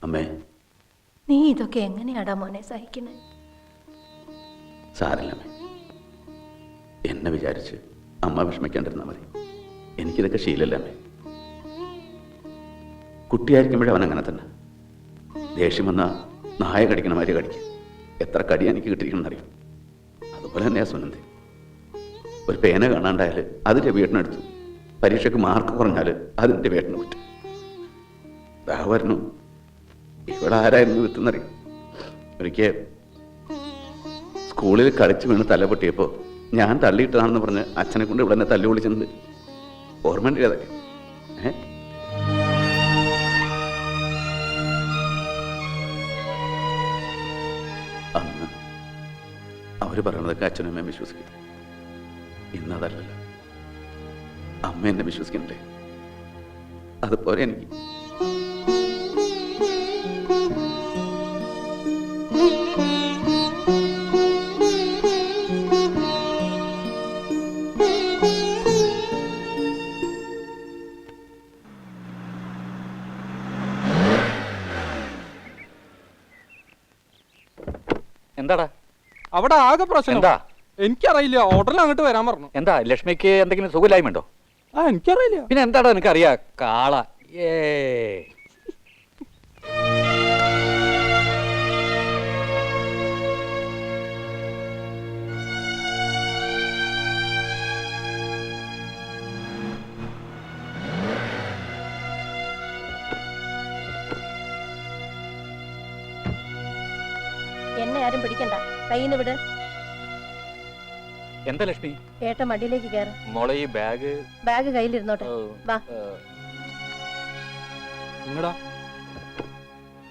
അമ്മേ, നീ ഇതൊക്കെ എങ്ങനെയാടാ മോനെ സഹിക്കണേ? സാരല്ലമ്മേ, എന്നെ വിചാരിച്ച് അമ്മ വിഷമിക്കാണ്ടിരുന്നാൽ മതി. എനിക്കിതൊക്കെ ശീലമല്ല അമ്മേ. കുട്ടിയായിരിക്കുമ്പോഴേ അവൻ അങ്ങനെ തന്നെ. ദേഷ്യം വന്നാൽ നായ കടിക്കണ മാതിരി കടിക്കും. എത്ര കടി എനിക്ക് കിട്ടിയിരിക്കണമെന്നറിയും. അതുപോലെ തന്നെയാ സുനന്ദി. ഒരു പേന കാണാണ്ടായാൽ അതിൻ്റെ വീട്ടിനടുത്തു. പരീക്ഷയ്ക്ക് മാർക്ക് കുറഞ്ഞാൽ അതിൻ്റെ വീട്ടിന് പറ്റും. ദാഹമായിരുന്നു. ഇവിടെ ആരായിരുന്നു വിത്തുന്നറിയും. ഒരിക്കൽ സ്കൂളിൽ കളിച്ച് വീണ് തല പൊട്ടിയപ്പോൾ ഞാൻ തള്ളിയിട്ടതാണെന്ന് പറഞ്ഞ് അച്ഛനെ കൊണ്ട് ഇവിടെ തന്നെ തല്ലി വിളിച്ചിട്ടുണ്ട്. ഓർമ്മയുണ്ട് അതൊക്കെ. അന്ന് അവർ പറയണതൊക്കെ അച്ഛനും അമ്മയും വിശ്വസിക്കും. ഇന്നതല്ലല്ലോ. അമ്മ എന്നെ വിശ്വസിക്കണ്ടേ? അതുപോലെ എനിക്ക്. എന്താടാ അവിടെ ആകെ പ്രശ്നം? എന്താ? എനിക്കറിയില്ല. ഹോട്ടലിൽ അങ്ങോട്ട് വരാൻ പറഞ്ഞു. എന്താ ലക്ഷ്മിക്ക് എന്തെങ്കിലും സുഖമില്ലായ്മയുണ്ടോ? എനിക്കറിയില്ല. പിന്നെ എന്താടാ നിനക്കറിയാ? കാള. എന്നെ ആരും പിടിക്കണ്ട. കയ്യിന്ന് വിട്. എന്താ ലക്ഷ്മി? ഏട്ട മടിയിലേക്ക് കയറ്. മോളെ ഈ ബാഗ് കയ്യിലിരുന്നോട്ടെ. വാ നിങ്ങടാ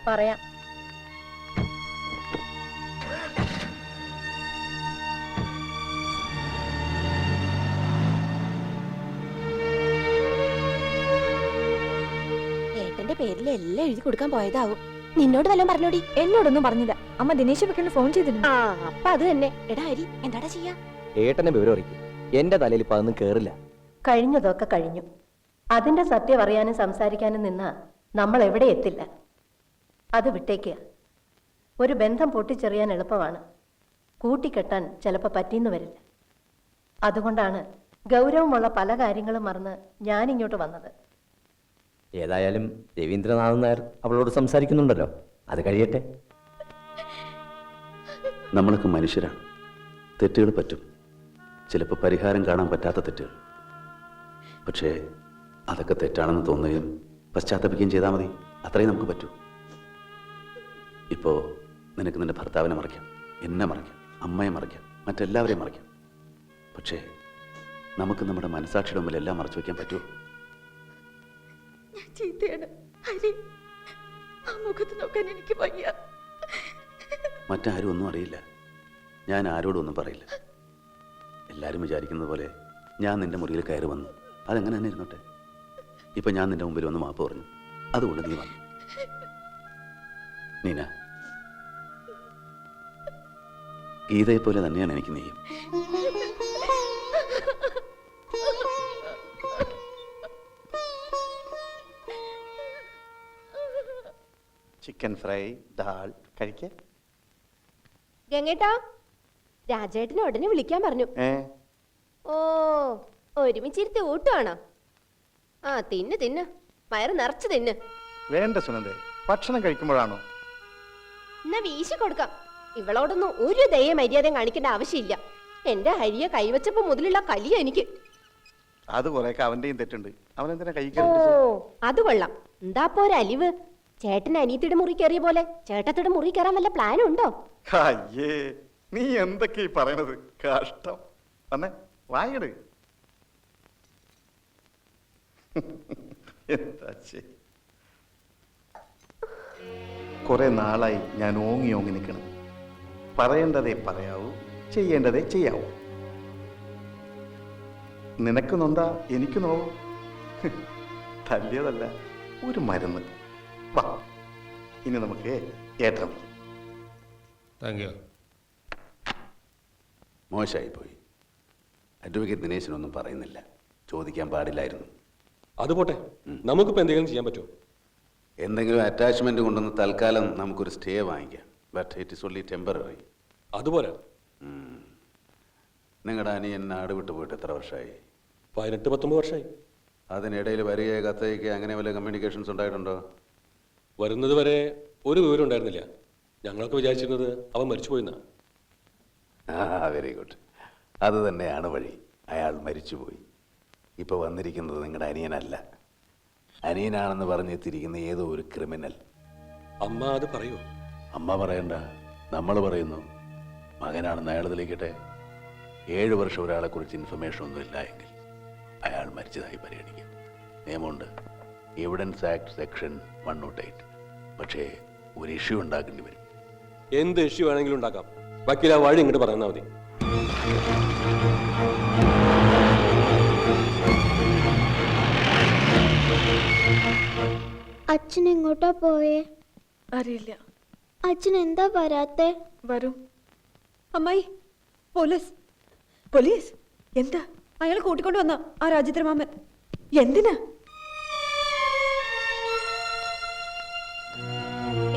പറയാം. ഏട്ടന്റെ പേരിൽ എല്ലാം എഴുതി കൊടുക്കാൻ പോയതാവും. നിന്നോട് വല്ലതും പറഞ്ഞോടി? എന്നോടൊന്നും പറഞ്ഞില്ല. അമ്മ ദിനേശ് വെക്കലിന് ഫോൺ ചെയ്തിരുന്നു. അപ്പൊ അത് തന്നെ. എടാ അരി, എന്താടാ ചെയ്യാ? ഏട്ടനെ വിവരം അറിയിക്കും. എന്റെ തലയിൽ ഇപ്പൊ അതൊന്നും കേറില്ല. കഴിഞ്ഞതൊക്കെ കഴിഞ്ഞു. അതിന്റെ സത്യം അറിയാനും സംസാരിക്കാനും നിന്നാ നമ്മൾ എവിടെ എത്തില്ല. അത് വിട്ടേക്കുക. ഒരു ബന്ധം പൊട്ടിച്ചെറിയാൻ എളുപ്പമാണ്, കൂട്ടിക്കെട്ടാൻ ചിലപ്പോൾ പറ്റിയെന്ന് വരില്ല. അതുകൊണ്ടാണ് ഗൗരവമുള്ള പല കാര്യങ്ങളും മറന്ന് ഞാനിങ്ങോട്ട് വന്നത്. ഏതായാലും രവീന്ദ്രനാഥൻ നായർ അവളോട് സംസാരിക്കുന്നുണ്ടല്ലോ, അത് കഴിയട്ടെ. നമ്മളൊക്കെ മനുഷ്യരാണ്. തെറ്റുകൾ പറ്റും. ചിലപ്പോൾ പരിഹാരം കാണാൻ പറ്റാത്ത തെറ്റുകൾ. പക്ഷേ അതൊക്കെ തെറ്റാണെന്ന് തോന്നുകയും പശ്ചാത്തപിക്കുകയും ചെയ്താൽ മതി. അത്രയും നമുക്ക് പറ്റൂ. ഇപ്പോൾ നിനക്ക് നിന്റെ ഭർത്താവിനെ മറയ്ക്കാം, എന്നെ മറയ്ക്കാം, അമ്മയെ മറയ്ക്കാം, മറ്റെല്ലാവരെയും മറയ്ക്കാം. പക്ഷേ നമുക്ക് നമ്മുടെ മനസാക്ഷിയുടെ മുമ്പിൽ എല്ലാം മറച്ചു വയ്ക്കാൻ പറ്റുമോ? മറ്റാരും ഒന്നും അറിയില്ല. ഞാൻ ആരോടും ഒന്നും പറയില്ല. എല്ലാവരും വിചാരിക്കുന്നത് പോലെ ഞാൻ നിന്റെ മുറിയിൽ കയറി വന്നു. അതെങ്ങനെ തന്നെ ഇരുന്നോട്ടെ. ഇപ്പൊ ഞാൻ നിന്റെ മുമ്പിൽ വന്ന് മാപ്പ് പറഞ്ഞു. അതുകൊണ്ട് നീ വന്നു. നീന, ഗീതയെ പോലെ തന്നെയാണ് എനിക്ക് നീയും. ചിക്കൻ ഫ്രൈ, ദാൽ കഴിക്കേ. ഗംഗേട്ടാ, രാജേട്ടനെ ഉടനെ വിളിക്കാൻ പറഞ്ഞു. ഓ, ഒരുമിച്ചിരുത്തി ഊട്ടുവാണോ? ആ, തിന്ന് തിന്ന്, വയറ് നിറച്ച് തിന്ന്. വേണ്ട സുനന്ദേ, ഭക്ഷണം കഴിക്കുമ്പോഴാണോ? എന്നാ വീശി കൊടുക്കാം. ഇവളോടൊന്നും ഒരു ദയ മര്യാദയും കാണിക്കേണ്ട ആവശ്യമില്ല. എന്റെ ഹരിയെ കൈവച്ചപ്പോ മുതലുള്ള കലിയ എനിക്ക്. അത് കുറെയൊക്കെ അവന്റെയും തെറ്റുണ്ട്. അവനെന്തിനാ കൈ ഓ, അത് കൊള്ളാം. എന്താ പോര അലിവ്? ചേട്ടൻ അനിയത്തിയുടെ മുറി കയറിയ പോലെ ചേട്ടത്തിയുടെ മുറി കയറാൻ വല്ല പ്ലാനും ഉണ്ടോ? അയ്യേ, നീ എന്തൊക്കെ ഈ പറയണത്? കഷ്ടം. വന്നേ, വായട്. എന്താ കുറെ നാളായി ഞാൻ ഓങ്ങി ഓങ്ങി നിൽക്കണം. പറയേണ്ടതേ പറയാവൂ, ചെയ്യേണ്ടതേ ചെയ്യാവൂ. നിനക്ക് നൊന്താ എനിക്ക് നോവും. തല്ലിയതല്ല, ഒരു മരുന്ന്. വാ, ഇനി നമുക്ക് ഏറ്റം. മോശമായി പോയി. അഡ്വക്കേറ്റ് ദിനേശനൊന്നും പറയുന്നില്ല. ചോദിക്കാൻ പാടില്ലായിരുന്നു. അതുപോട്ടെ, നമുക്കിപ്പോൾ എന്തെങ്കിലും ചെയ്യാൻ പറ്റുമോ? എന്തെങ്കിലും അറ്റാച്ച്മെന്റ് കൊണ്ടൊന്ന് തൽക്കാലം നമുക്കൊരു സ്റ്റേ വാങ്ങിക്കാം. But it is only temporary. അതുപോലെ നിങ്ങളുടെ അനിയൻ നാട് വിട്ടു പോയിട്ട് എത്ര വർഷമായി? 18-19 വർഷമായി. അതിനിടയിൽ വരികയോ കത്തയക്കുക അങ്ങനെ വല്ല കമ്മ്യൂണിക്കേഷൻസ് ഉണ്ടായിട്ടുണ്ടോ? വരുന്നത് വരെ ഒരു വിവരം ഉണ്ടായിരുന്നില്ല. ഞങ്ങളൊക്കെ വിചാരിച്ചിരുന്നത് അവൻ മരിച്ചുപോയിന്നാ. Very good. അത് തന്നെയാണ് വഴി. അയാൾ മരിച്ചുപോയി. ഇപ്പോൾ വന്നിരിക്കുന്നത് നിങ്ങളുടെ അനിയനല്ല, അനിയനാണെന്ന് പറഞ്ഞെത്തിയിരിക്കുന്ന ഏതോ ഒരു ക്രിമിനൽ. അമ്മ അത് പറയൂ. അമ്മ പറയണ്ട, നമ്മൾ പറയുന്നു. മകനാണെന്ന് അയാൾ തെളിയിക്കട്ടെ. 7 വർഷം ഒരാളെക്കുറിച്ച് ഇൻഫർമേഷൻ ഒന്നും ഇല്ല എങ്കിൽ അയാൾ മരിച്ചതായി പരിഗണിക്കാം. നിയമമുണ്ട്, എവിഡൻസ് ആക്ട് സെക്ഷൻ 108. പക്ഷേ ഒരു ഇഷ്യൂ ഉണ്ടാക്കേണ്ടി വരും. എന്ത് ഇഷ്യൂ വേണമെങ്കിലും ഉണ്ടാക്കാം. വക്കീൽ ആ വഴി ഇങ്ങോട്ട് പറഞ്ഞാൽ മതി. അച്ഛൻ എങ്ങോട്ടാ പോയേ? അറിയില്ല. അച്ഛൻ എന്താ വരാത്തെ? വരും. അമ്മായി, പോലീസ് പോലീസ്. എന്താ? അയാൾ കൂട്ടിക്കൊണ്ട് വന്ന ആ രാജേന്ദ്രമാമൻ. എന്തിനാ?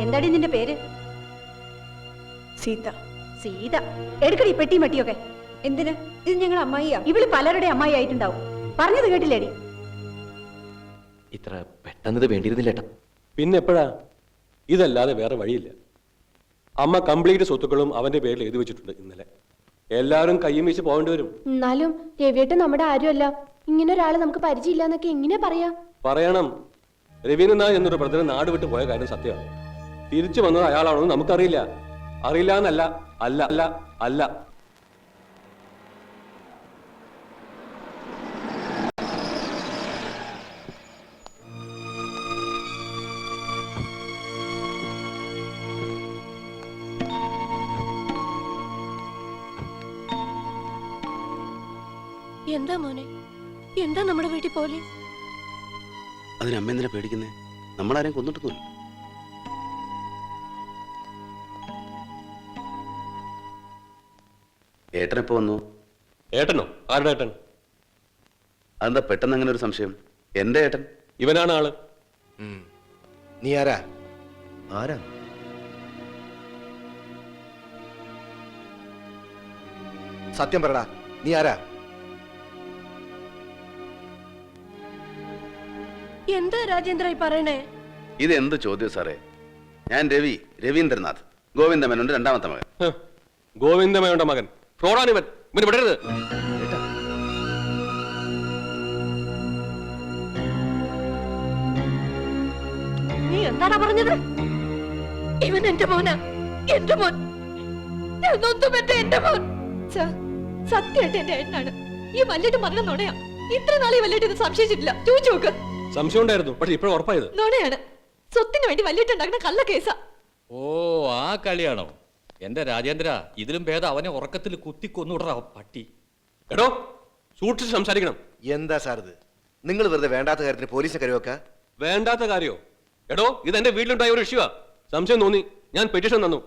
എന്താടി നിന്റെ പേര്? സീത. സീത. എടുക്കടി പെട്ടി മട്ടിയൊക്കെ. എന്തിന്? ഇത് ഞങ്ങളുടെ അമ്മായിയാ. ഇവള് പലരുടെ അമ്മായി ആയിട്ടുണ്ടാവും. പറഞ്ഞത് കേട്ടില്ലേടി? ഇത്ര പെട്ടെന്നത് വേണ്ടിയിരുന്നില്ല ഏട്ടാ. പിന്നെ എപ്പോഴാ? ഇതല്ലാതെ വേറെ വഴിയില്ല. അമ്മ കംപ്ലീറ്റ് സ്വത്തുക്കളും അവന്റെ പേരിൽ എഴുതി വെച്ചിട്ടുണ്ട്. ഇന്നലെ എല്ലാവരും കയ്യും വീശി പോകേണ്ടി വരും. എന്നാലും രവിയേട്ടൻ നമ്മുടെ ആരുമല്ല. ഇങ്ങനെ ഒരാളെ നമുക്ക് പരിചയമില്ല എന്നൊക്കെ എങ്ങനെ പറയാ? പറയണം. രവീന്ദ്രനാഥ് എന്നൊരു ബ്രദർ നാട് വിട്ട് പോയ കാര്യം സത്യമാണ്. തിരിച്ചു വന്നത് അയാളാണെന്ന് നമുക്കറിയില്ല. അറിയില്ല എന്നല്ല, അല്ല അല്ല അല്ല. എന്താ മോനെ? എന്താ നമ്മുടെ വീട്ടിൽ പോലീസ്? അതിന് അമ്മ എന്തിനാ പേടിക്കുന്നേ? നമ്മളാരെയും കൊന്നിട്ടൊന്നുമില്ല. ഏട്ടനെപ്പോ വന്നു? ഏട്ടനോ? ആരുടെ ഏട്ടൻ? അതെന്താ പെട്ടെന്ന് അങ്ങനെ ഒരു സംശയം? എന്റെ ഏട്ടൻ. ഇവനാണ് ആള്. നീ ആരാ? ആരാ? സത്യം പറടാ, നീ ആരാ? എന്താ രാജേന്ദ്ര ഈ പറയണേ? ഇതെന്ത് ചോദ്യം സാറേ? ഞാൻ രവീന്ദ്രനാഥ്, ഗോവിന്ദമേനോന്റെ രണ്ടാമത്തെ മകൻ. ഗോവിന്ദമേനോന്റെ മകൻ. ഫ്രോഡാണിവൻ. ഇവന് വിടരുത്. നീ എന്താടാ പറഞ്ഞത്? ഇവൻ എന്റെ മോനാ. എന്റെ മോൻ. എന്നൊന്നും പറ്റ എന്റെ മോൻ. സത്യമായിട്ട് എന്റെ ഏട്ടനാണ്. ഈ വല്ലിട്ട് മരണം നുണയാ. ഇത്ര നാളെ വല്ലിട്ട് ഇത് സംശയിച്ചിട്ടില്ല. ചോദിച്ചു നോക്ക്. സംശയം ഉണ്ടായിരുന്നു, പക്ഷെ ഇപ്പോഴും ഉറപ്പായത് നുണയാണ്. സ്വത്തിന് വേണ്ടി വല്ലിട്ടുണ്ടാക്കുന്ന കള്ള കേസാ. ഓ, ആ കളിയാണോ? എന്റെ രാജേന്ദ്ര, ഇതിലും ഭേദം അവനെ ഉറക്കത്തിൽ കുത്തി കൊന്നുവിടറ പട്ടി. എടോ, സൂക്ഷിച്ച് സംസാരിക്കണം. എന്താ സാർ ഇത്? നിങ്ങൾ വെറുതെ വേണ്ടാത്ത കാര്യത്തിന് പോലീസിനെ കരുവെക്ക. വേണ്ടാത്ത കാര്യോ? എടോ, ഇത് എന്റെ വീട്ടിലുണ്ടായ ഒരു ഇഷ്യൂവാ. സംശയം തോന്നി, ഞാൻ പെറ്റീഷൻ തന്നു.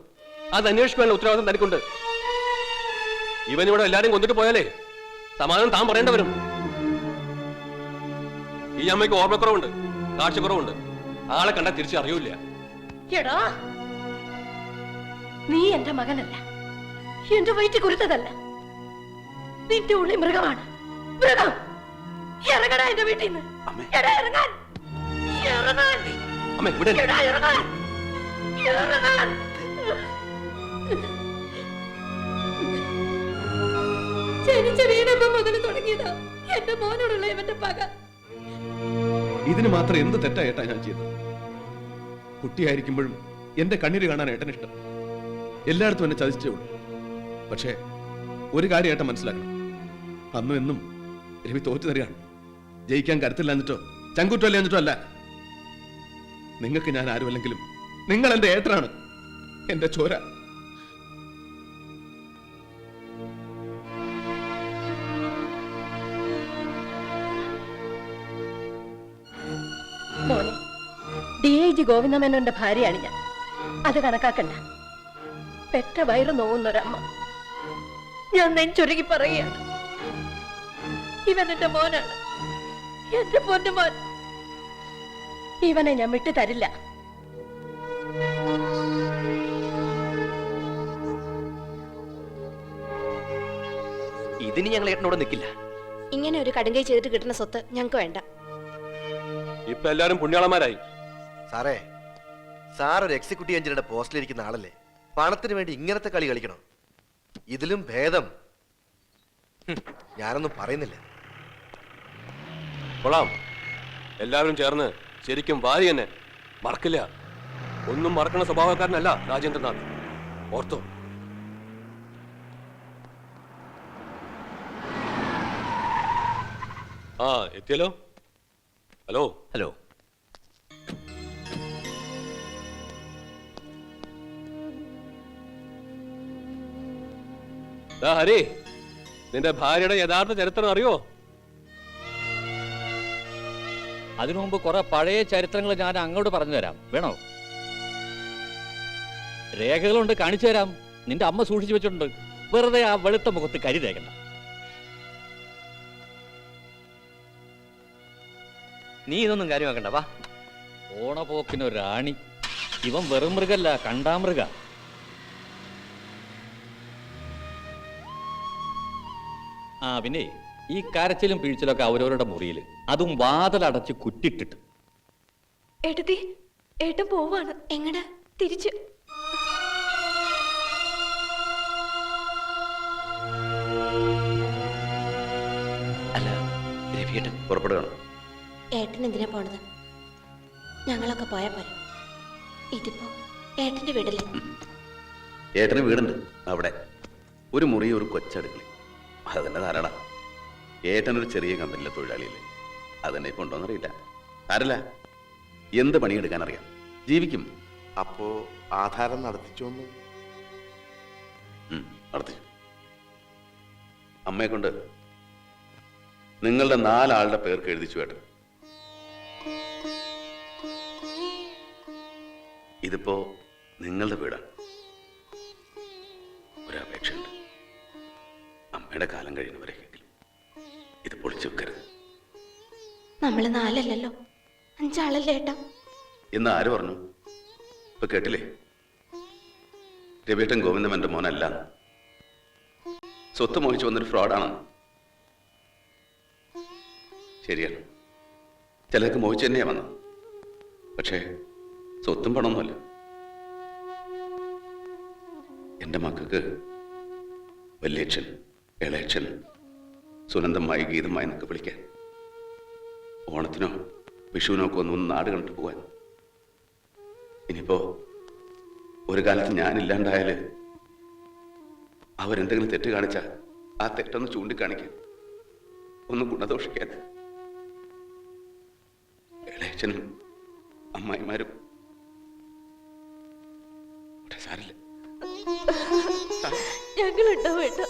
അത് അന്വേഷിക്കാനുള്ള ഉത്തരവാദിത്തം തനിക്കുണ്ട്. ഇവനിവിടെ എല്ലാരും കൊന്നിട്ട് പോയാലേ സമാധാനം താൻ പറയേണ്ട വരും. ഈ അമ്മയ്ക്ക് ഓർമ്മക്കുറവുണ്ട്, കാഴ്ചക്കുറവുണ്ട്. ആളെ കണ്ടാൽ തിരിച്ച് അറിയൂല. എടാ, നീ എന്റെ മകനല്ല, എന്റെ വയറ്റിൽ കുരുത്തതല്ല. നിന്റെ ഉള്ളി മൃഗമാണ്. മൃഗം. ഇറങ്ങടാ എന്റെ വീട്ടിൽ നിന്ന്. എടാ, ഇറങ്ങാൻ. ഇറങ്ങാൻ. അമ്മ ഇവിടെ എടാ, ഇറങ്ങാൻ. ഇറങ്ങാൻ. ജനിച്ച വീണപ്പോ മുതൽ തുടങ്ങിയതാ എന്റെ മോനോടുള്ള ഇവന്റെ പക. ഇതിന് മാത്രം എന്ത് തെറ്റാ ഏട്ടാ ഞാൻ ചെയ്തത്? കുട്ടിയായിരിക്കുമ്പോഴും എന്റെ കണ്ണീര് കാണാൻ ഏട്ടനിഷ്ടം. എല്ലായിടത്തും എന്നെ ചതിച്ചേ ഉള്ളൂ. പക്ഷേ ഒരു കാര്യം ഏട്ടൻ മനസ്സിലാക്കണം, അന്നും എന്നും രവി തോറ്റു തരികയാണ്. ജയിക്കാൻ കരുത്തില്ല എന്നിട്ടോ ചങ്കുറ്റല്ല എന്നിട്ടോ അല്ല. നിങ്ങൾക്ക് ഞാൻ ആരുമല്ലെങ്കിലും നിങ്ങൾ എന്റെ ഏട്ടനാണ്, എന്റെ ചോര. മോനെ, DIG ഗോവിന്ദമേനോന്റെ ഭാര്യയാണ് ഞാൻ. അത് കണക്കാക്കണ്ട. പെറ്റ വയറ് നോവുന്നൊരമ്മ. ഞാൻ നെഞ്ചൊരുകി പറയുകയാണ്, ഇവൻ എന്റെ മോനാണ്, എന്റെ പൊന്നു മോൻ. ഇവനെ ഞാൻ വിട്ടു തരില്ല. ഇതിന് ഞങ്ങൾ ഏട്ടനോട് നിൽക്കില്ല. ഇങ്ങനെ ഒരു കടുങ്കൈ ചെയ്തിട്ട് കിട്ടുന്ന സ്വത്ത് ഞങ്ങൾക്ക് വേണ്ട. ഇപ്പൊ എല്ലാരും പുണ്യാളന്മാരായി. സാറേ, സാർ ഒരു എക്സിക്യൂട്ടീവ് എഞ്ചിനീയറുടെ പോസ്റ്റിലിരിക്കുന്ന ആളല്ലേ? പണത്തിന് വേണ്ടി ഇങ്ങനത്തെ കളി കളിക്കണം. ഇതിലും ഭേദം ഞാനൊന്നും പറയുന്നില്ല. കൊള്ളാം. എല്ലാവരും ചേർന്ന് ശരിക്കും വാരി തന്നെ. മറക്കില്ല. ഒന്നും മറക്കണ സ്വഭാവക്കാരനല്ല രാജേന്ദ്രനാഥ്. ഓർത്തോ. ആ, എത്തിയല്ലോ. ഹലോ. ഹലോ. ഹരി, നിന്റെ ഭാര്യയുടെ യഥാർത്ഥ ചരിത്രം അറിയോ? അതിനു മുമ്പ് കുറെ പഴയ ചരിത്രങ്ങൾ ഞാൻ അങ്ങോട്ട് പറഞ്ഞു തരാം. വേണോ? രേഖകളുണ്ട്, കാണിച്ചു തരാം. നിന്റെ അമ്മ സൂക്ഷിച്ചു വെച്ചിട്ടുണ്ട്. വെറുതെ ആ വെളുത്ത മുഖത്ത് കരി തേക്കണ്ട. നീ ഇതൊന്നും കാര്യമാക്കണ്ട, വാ. ഓണപ്പോക്കിനൊരാണി. ഇവൻ വെറും മൃഗല്ല, കണ്ടാമൃഗ. ആ പിന്നെ ഈ കരച്ചിലും പിഴിച്ചിലൊക്കെ അവരവരുടെ മുറിയിൽ, അതും വാതിലടച്ച് കുറ്റിട്ടിട്ട്. ഏട്ടത്തി, ഏട്ടൻ പോവാണ്. എങ്ങടാ? തിരിച്ച്. അല്ല, രവിയേട്ടൻ പുറപ്പെടുകയാണ്. ഏട്ടൻ എന്തിനാ പോണത്? ഞങ്ങളൊക്കെ പോയാ പോരെ. ഇതിപ്പോ ഏട്ടന്റെ വീടല്ലേ? ഏട്ടന് വീടുണ്ട് അവിടെ. ഒരു മുറി, ഒരു കൊച്ചടുക്കളി. അത് തന്നെ ധാരാളം. ഏട്ടനൊരു ചെറിയ കമ്പനിയിലെ തൊഴിലാളിയല്ലേ. അതെന്നെ ഇപ്പൊ ഉണ്ടോന്നറിയില്ല. ആരല്ല, എന്ത് പണിയെടുക്കാൻ അറിയാം, ജീവിക്കും. അപ്പോ ആധാരം നടത്തിച്ചോന്ന്? നടത്തിച്ചു. അമ്മയെ കൊണ്ട് നിങ്ങളുടെ 4 ആളുടെ പേർക്ക് എഴുതിച്ചു ഏട്ടൻ. ഇതിപ്പോ നിങ്ങളുടെ വീടാണ്. ഒരപേക്ഷയുണ്ട്. അമ്മയുടെ കാലം കഴിയുന്നവരെങ്കിലും ഇത് പൊളിച്ചു വെക്കരുത്. നമ്മള് 4 അല്ലല്ലോ, 5 ആളല്ലേ ഏട്ടാ? എന്ന് ആര് പറഞ്ഞു? ഇപ്പൊ കേട്ടില്ലേ? രവിയേട്ടൻ ഗോവിന്ദൻ എന്റെ മോനല്ല, സ്വത്ത് മോഹിച്ചു വന്നൊരു ഫ്രോഡാണെന്ന്. ശരിയാണ്, ചിലർക്ക് മോഹിച്ചു തന്നെയാ വന്നത്. പക്ഷേ സ്വത്തും പണമൊന്നുമല്ല. എന്റെ മക്കൾക്ക് വല്യച്ഛൻ, ഇളയച്ഛൻ, സുനന്ദമായി, ഗീതമായി എന്നൊക്കെ വിളിക്കാൻ, ഓണത്തിനോ വിഷുവിനോ ഒക്കെ ഒന്ന് നാട് കണ്ടിട്ട് പോവാൻ. ഇനിയിപ്പോ ഒരു കാലത്ത് ഞാനില്ലാണ്ടായാല് അവരെന്തെങ്കിലും തെറ്റ് കാണിച്ചാൽ ആ തെറ്റൊന്ന് ചൂണ്ടിക്കാണിക്കാൻ, ഒന്ന് ഗുണദോഷിക്കാൻ. ഇളയച്ഛനും അമ്മായിമാരും സാരില്ല. ഞങ്ങളുണ്ടാവും ഏട്ടാ,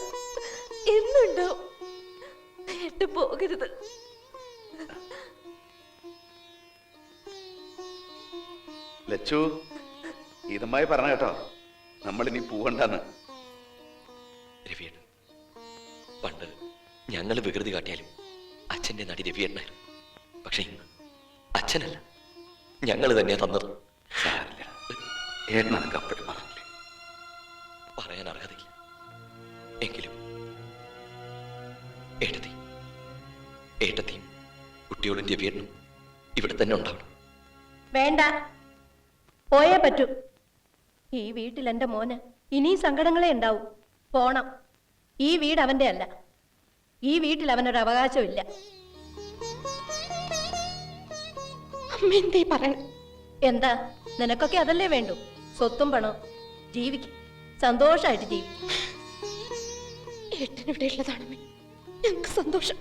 എന്നുണ്ടാവും. ഏട്ടൻ പോകരുത്. ലച്ചു, ഗീതമായി പറഞ്ഞ കേട്ടോ, നമ്മളിനി പോവണ്ടെന്ന്. രവിയേട്ടൻ, പണ്ട് ഞങ്ങൾ വികൃതി കാട്ടിയാലും അച്ഛൻ്റെ നടി രവിയേട്ടനായിരുന്നു. പക്ഷെ ഇന്ന് അച്ഛനല്ല, ഞങ്ങൾ തന്നെയാ തന്നത്. സാരില്ല, ഏട്ടനൊക്കെ അപ്പോഴും പറഞ്ഞില്ലേ. പറയാൻ അർഹതയില്ല. എങ്കിലും ഏട്ടത്തിയും കുട്ടിയോടും രവിയേട്ടനും ഇവിടെ തന്നെ ഉണ്ടാവണം. വേണ്ട, പോയേ പറ്റൂ. ഈ വീട്ടിൽ എന്റെ മോന് ഇനിയും സങ്കടങ്ങളെ ഉണ്ടാവും. പോണം. ഈ വീട് അവന്റെ അല്ല. ഈ വീട്ടിൽ അവനൊരു അവകാശമില്ല. അമ്മ എന്തേ പറയണ? എന്താ, നിനക്കൊക്കെ അതല്ലേ വേണ്ടു? സ്വത്തും പണവും. ജീവിക്കും, സന്തോഷമായിട്ട് ജീവിക്കും. ഏട്ടനിവിടെ ഉള്ളതാണമ്മേ ഞങ്ങൾക്ക് സന്തോഷം.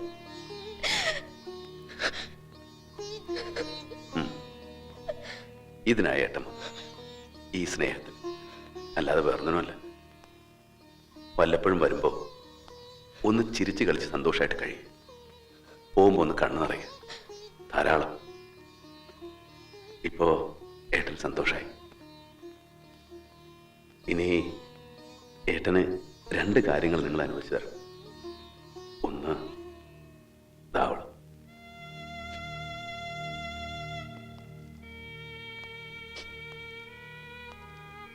ഇതിനായി ഏട്ടൻ ഈ സ്നേഹത്തിൽ, അല്ലാതെ വേറൊന്നുമല്ല. വല്ലപ്പോഴും വരുമ്പോ ഒന്ന് ചിരിച്ചു കളിച്ച് സന്തോഷമായിട്ട് കഴിയും. പോകുമ്പോ ഒന്ന് കണ്ണു നിറയുക, ധാരാളം. ഇപ്പോ ഏട്ടൻ സന്തോഷമായി. ഇനി ഏട്ടന് 2 കാര്യങ്ങൾ നിങ്ങൾ അനുവദിച്ചു തരണം. ഒന്ന് ധാവളം.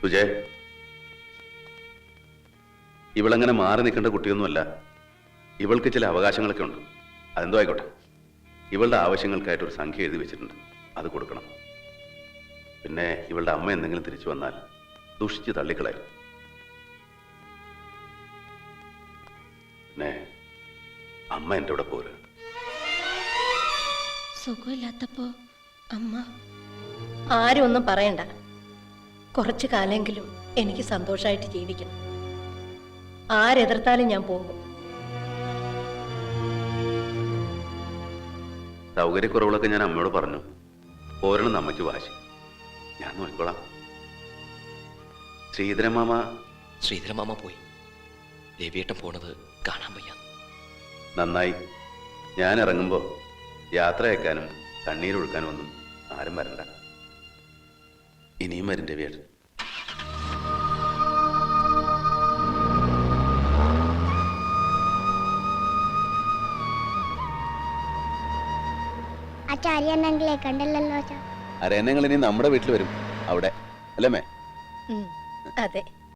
സുജയ്, ഇവളങ്ങനെ മാറി നിൽക്കേണ്ട കുട്ടിയൊന്നുമല്ല. ഇവൾക്ക് ചില അവകാശങ്ങളൊക്കെ ഉണ്ട്. അതെന്തോ ആയിക്കോട്ടെ. ഇവളുടെ ആവശ്യങ്ങൾക്കായിട്ടൊരു സംഖ്യ എഴുതി വെച്ചിട്ടുണ്ട്, അത് കൊടുക്കണം. പിന്നെ ഇവളുടെ അമ്മ എന്തെങ്കിലും തിരിച്ചു വന്നാൽ ദുഷിച്ച് തള്ളിക്കളയും. പിന്നെ അമ്മ എൻ്റെ കൂടെ പോര്. സുഖമില്ലാത്തപ്പോ അമ്മ ആരും ഒന്നും പറയണ്ട. കുറച്ചു കാലെങ്കിലും എനിക്ക് സന്തോഷമായിട്ട് ജീവിക്കണം. ആരെതിർത്താലും ഞാൻ പോകും. സൗകര്യക്കുറവുകളൊക്കെ ഞാൻ അമ്മയോട് പറഞ്ഞു. പോരണം അമ്മയ്ക്ക് വാശി. ഞാൻ നോക്കിക്കോളാം. ശ്രീധരമാമ ശ്രീധരമാമ പോയി. രവിയേട്ടൻ പോണത് കാണാൻ വയ്യ. നന്നായി. ഞാൻ ഇറങ്ങുമ്പോൾ യാത്രയക്കാനും കണ്ണീരൊഴുക്കാനും ഒന്നും ആരും വരണ്ട. ഇനിയും വരും രവിയേട്ടൻ. അച്ചാരിയെന്നെങ്കിലേ കണ്ടല്ലോ അച്ഛാ. അരയന്നങ്ങൾ ഇനി നമ്മുടെ വീട്ടിൽ വരും. അവിടെ അല്ലേ മേ? അതെ.